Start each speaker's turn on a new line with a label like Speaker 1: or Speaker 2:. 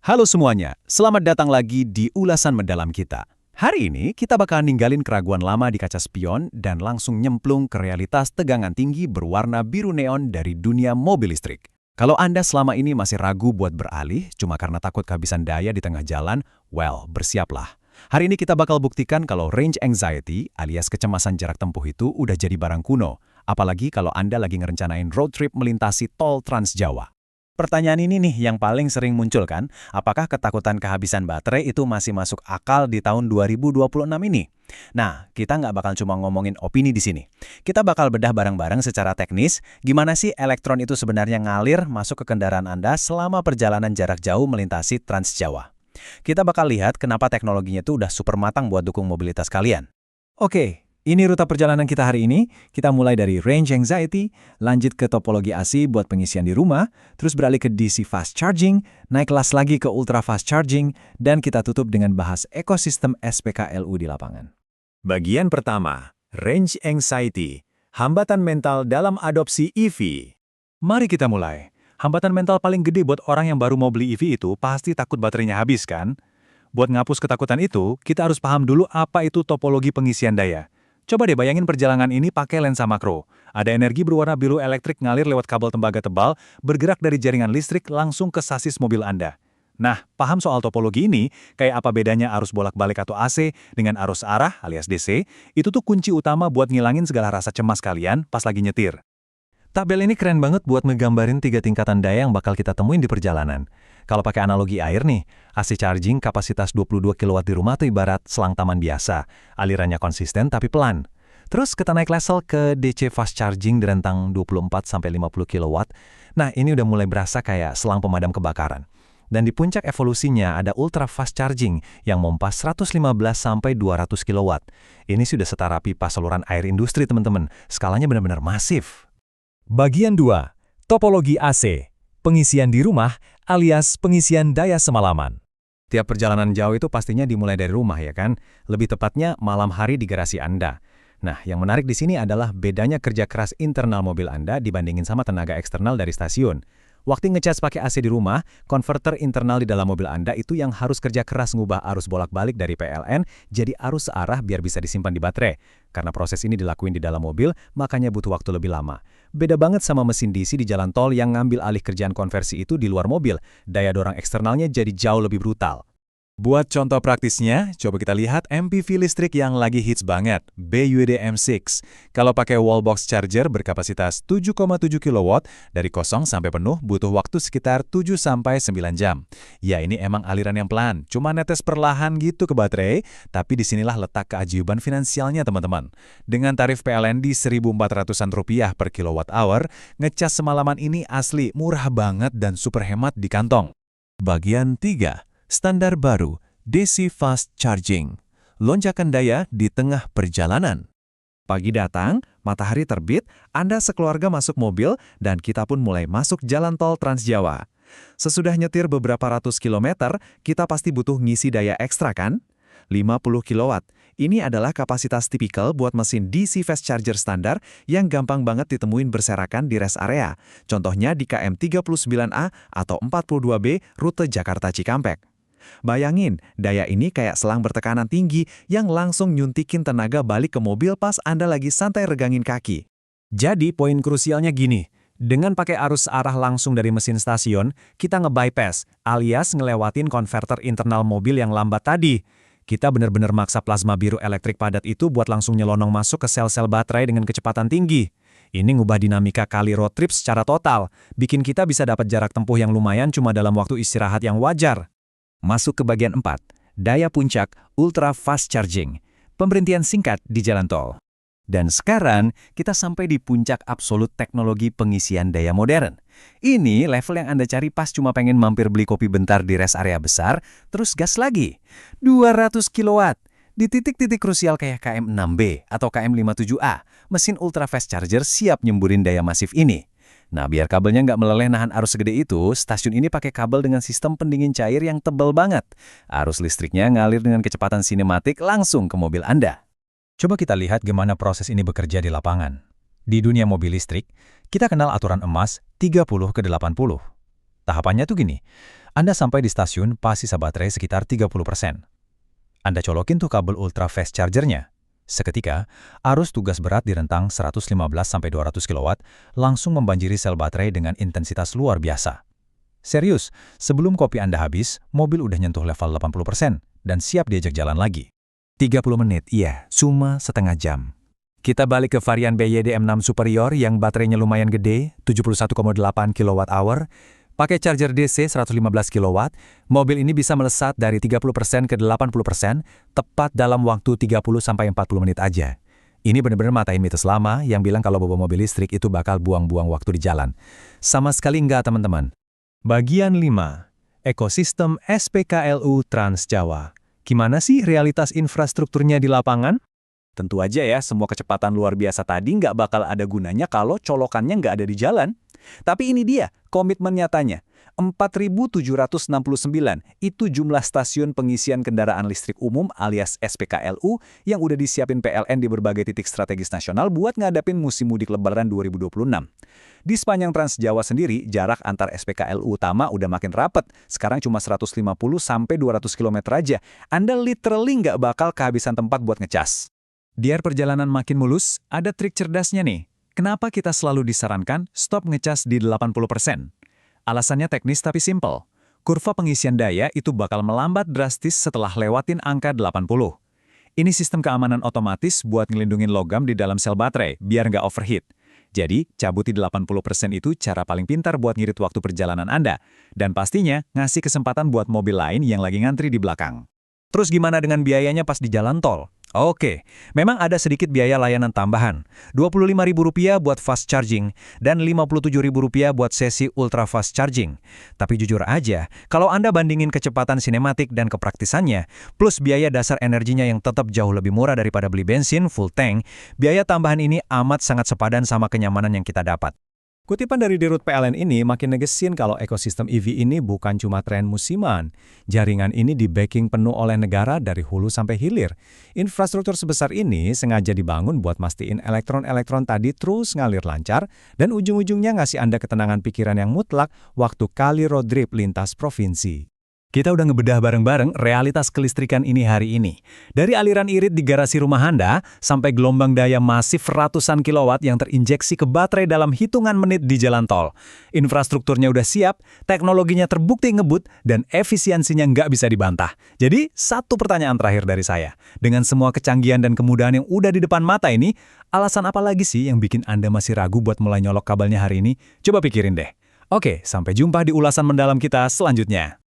Speaker 1: Halo semuanya, selamat datang lagi di ulasan mendalam kita. Hari ini kita bakal ninggalin keraguan lama di kaca spion dan langsung nyemplung ke realitas tegangan tinggi berwarna biru neon dari dunia mobil listrik. Kalau Anda selama ini masih ragu buat beralih cuma karena takut kehabisan daya di tengah jalan, well, bersiaplah. Hari ini kita bakal buktikan kalau range anxiety alias kecemasan jarak tempuh itu udah jadi barang kuno. Apalagi kalau Anda lagi ngerencanain road trip melintasi tol Trans Jawa. Pertanyaan ini nih yang paling sering muncul kan, apakah ketakutan kehabisan baterai itu masih masuk akal di tahun 2026 ini? Nah, kita nggak bakal cuma ngomongin opini di sini. Kita bakal bedah bareng-bareng secara teknis, gimana sih elektron itu sebenarnya ngalir masuk ke kendaraan Anda selama perjalanan jarak jauh melintasi Trans Jawa. Kita bakal lihat kenapa teknologinya itu udah super matang buat dukung mobilitas kalian. Oke. Ini rute perjalanan kita hari ini. Kita mulai dari range anxiety, lanjut ke topologi AC buat pengisian di rumah, terus beralih ke DC fast charging, naik kelas lagi ke ultra fast charging, dan kita tutup dengan bahas ekosistem SPKLU di lapangan.
Speaker 2: Bagian pertama, range anxiety, hambatan mental dalam adopsi EV.
Speaker 3: Mari kita mulai. Hambatan mental paling gede buat orang yang baru mau beli EV itu pasti takut baterainya habis kan? Buat ngapus ketakutan itu, kita harus paham dulu apa itu topologi pengisian daya. Coba deh bayangin perjalanan ini pakai lensa makro. Ada energi berwarna biru elektrik ngalir lewat kabel tembaga tebal, bergerak dari jaringan listrik langsung ke sasis mobil Anda. Nah, paham soal topologi ini, kayak apa bedanya arus bolak-balik atau AC dengan arus arah alias DC, itu tuh kunci utama buat ngilangin segala rasa cemas kalian pas lagi nyetir. Tabel ini keren banget buat ngegambarin 3 tingkatan daya yang bakal kita temuin di perjalanan. Kalau pakai analogi air nih, AC charging kapasitas 22 kW di rumah tuh ibarat selang taman biasa. Alirannya konsisten tapi pelan. Terus kita naik level ke DC fast charging di rentang 24-50 kW. Nah, ini udah mulai berasa kayak selang pemadam kebakaran. Dan di puncak evolusinya ada ultra fast charging yang mompa 115-200 kW. Ini sudah setara pipa saluran air industri teman-teman. Skalanya benar-benar masif.
Speaker 4: Bagian 2. Topologi AC. Pengisian di rumah alias pengisian daya semalaman.
Speaker 1: Tiap perjalanan jauh itu pastinya dimulai dari rumah ya kan? Lebih tepatnya malam hari di garasi Anda. Nah, yang menarik di sini adalah bedanya kerja keras internal mobil Anda dibandingin sama tenaga eksternal dari stasiun. Waktu ngecas pakai AC di rumah, konverter internal di dalam mobil Anda itu yang harus kerja keras ngubah arus bolak-balik dari PLN jadi arus searah biar bisa disimpan di baterai. Karena proses ini dilakuin di dalam mobil, makanya butuh waktu lebih lama. Beda banget sama mesin DC di jalan tol yang ngambil alih kerjaan konversi itu di luar mobil. Daya dorong eksternalnya jadi jauh lebih brutal.
Speaker 3: Buat contoh praktisnya, coba kita lihat MPV listrik yang lagi hits banget, BYD M6. Kalau pakai wallbox charger berkapasitas 7,7 kW, dari kosong sampai penuh butuh waktu sekitar 7-9 jam. Ya ini emang aliran yang pelan, cuma netes perlahan gitu ke baterai, tapi disinilah letak keajaiban finansialnya teman-teman. Dengan tarif PLN di Rp1.400 per kilowatt-hour, ngecas semalaman ini asli murah banget dan super hemat di kantong.
Speaker 4: Bagian 3. Standar baru, DC Fast Charging. Lonjakan daya di tengah perjalanan.
Speaker 5: Pagi datang, matahari terbit, Anda sekeluarga masuk mobil, dan kita pun mulai masuk jalan tol Trans Jawa. Sesudah nyetir beberapa ratus kilometer, kita pasti butuh ngisi daya ekstra kan? 50 kW. Ini adalah kapasitas tipikal buat mesin DC Fast Charger standar yang gampang banget ditemuin berserakan di rest area. Contohnya di KM 39A atau 42B rute Jakarta Cikampek. Bayangin, daya ini kayak selang bertekanan tinggi yang langsung nyuntikin tenaga balik ke mobil pas Anda lagi santai regangin kaki.
Speaker 1: Jadi poin krusialnya gini, dengan pakai arus arah langsung dari mesin stasiun, kita nge-bypass alias ngelewatin konverter internal mobil yang lambat tadi. Kita benar-benar maksa plasma biru elektrik padat itu buat langsung nyelonong masuk ke sel-sel baterai dengan kecepatan tinggi. Ini ngubah dinamika kali road trip secara total, bikin kita bisa dapat jarak tempuh yang lumayan cuma dalam waktu istirahat yang wajar.
Speaker 5: Masuk ke bagian 4, daya puncak ultra fast charging, pemberhentian singkat di jalan tol.
Speaker 1: Dan sekarang kita sampai di puncak absolut teknologi pengisian daya modern. Ini level yang Anda cari pas cuma pengen mampir beli kopi bentar di rest area besar, terus gas lagi. 200 kW. Di titik-titik krusial kayak KM6B atau KM57A, mesin ultra fast charger siap nyemburin daya masif ini. Nah, biar kabelnya nggak meleleh nahan arus segede itu, stasiun ini pakai kabel dengan sistem pendingin cair yang tebal banget. Arus listriknya ngalir dengan kecepatan sinematik langsung ke mobil Anda.
Speaker 3: Coba kita lihat gimana proses ini bekerja di lapangan. Di dunia mobil listrik, kita kenal aturan emas 30/80. Tahapannya tuh gini, Anda sampai di stasiun pas sisa baterai sekitar 30%. Anda colokin tuh kabel ultra fast chargernya. Seketika, arus tugas berat di rentang 115-200 kW langsung membanjiri sel baterai dengan intensitas luar biasa. Serius, sebelum kopi Anda habis, mobil udah nyentuh level 80% dan siap diajak jalan lagi. 30 menit, iya, cuma setengah jam. Kita balik ke varian BYD M6 Superior yang baterainya lumayan gede, 71,8 kWh. Pakai charger DC 115 kW, mobil ini bisa melesat dari 30% ke 80% tepat dalam waktu 30-40 menit aja. Ini benar-benar matain mitos lama yang bilang kalau bawa mobil listrik itu bakal buang-buang waktu di jalan. Sama sekali enggak, teman-teman. Bagian 5. Ekosistem SPKLU Trans Jawa. Gimana sih realitas infrastrukturnya di lapangan?
Speaker 2: Tentu aja ya, semua kecepatan luar biasa tadi nggak bakal ada gunanya kalau colokannya nggak ada di jalan. Tapi ini dia, komitmen nyatanya. 4.769 itu jumlah stasiun pengisian kendaraan listrik umum alias SPKLU yang udah disiapin PLN di berbagai titik strategis nasional buat ngadapin musim mudik Lebaran 2026. Di sepanjang Trans Jawa sendiri, jarak antar SPKLU utama udah makin rapet. Sekarang cuma 150-200 km aja. Anda literally nggak bakal kehabisan tempat buat ngecas. Biar perjalanan makin mulus, ada trik cerdasnya nih. Kenapa kita selalu disarankan stop ngecas di 80%? Alasannya teknis tapi simpel. Kurva pengisian daya itu bakal melambat drastis setelah lewatin angka 80. Ini sistem keamanan otomatis buat ngelindungin logam di dalam sel baterai, biar nggak overheat. Jadi, cabut di 80% itu cara paling pintar buat ngirit waktu perjalanan Anda. Dan pastinya, ngasih kesempatan buat mobil lain yang lagi ngantri di belakang. Terus gimana dengan biayanya pas di jalan tol? Oke, memang ada sedikit biaya layanan tambahan. Rp25.000 buat fast charging dan Rp57.000 buat sesi ultra fast charging. Tapi jujur aja, kalau Anda bandingin kecepatan sinematik dan kepraktisannya, plus biaya dasar energinya yang tetap jauh lebih murah daripada beli bensin full tank, biaya tambahan ini amat sangat sepadan sama kenyamanan yang kita dapat. Kutipan dari Dirut PLN ini makin negesin kalau ekosistem EV ini bukan cuma tren musiman. Jaringan ini di-backing penuh oleh negara dari hulu sampai hilir. Infrastruktur sebesar ini sengaja dibangun buat mastiin elektron-elektron tadi terus ngalir lancar dan ujung-ujungnya ngasih Anda ketenangan pikiran yang mutlak waktu kali road trip lintas provinsi. Kita udah ngebedah bareng-bareng realitas kelistrikan ini hari ini. Dari aliran irit di garasi rumah Anda, sampai gelombang daya masif ratusan kilowatt yang terinjeksi ke baterai dalam hitungan menit di jalan tol. Infrastrukturnya udah siap, teknologinya terbukti ngebut, dan efisiensinya nggak bisa dibantah. Jadi, satu pertanyaan terakhir dari saya. Dengan semua kecanggihan dan kemudahan yang udah di depan mata ini, alasan apa lagi sih yang bikin Anda masih ragu buat mulai nyolok kabelnya hari ini? Coba pikirin deh. Oke, sampai jumpa di ulasan mendalam kita selanjutnya.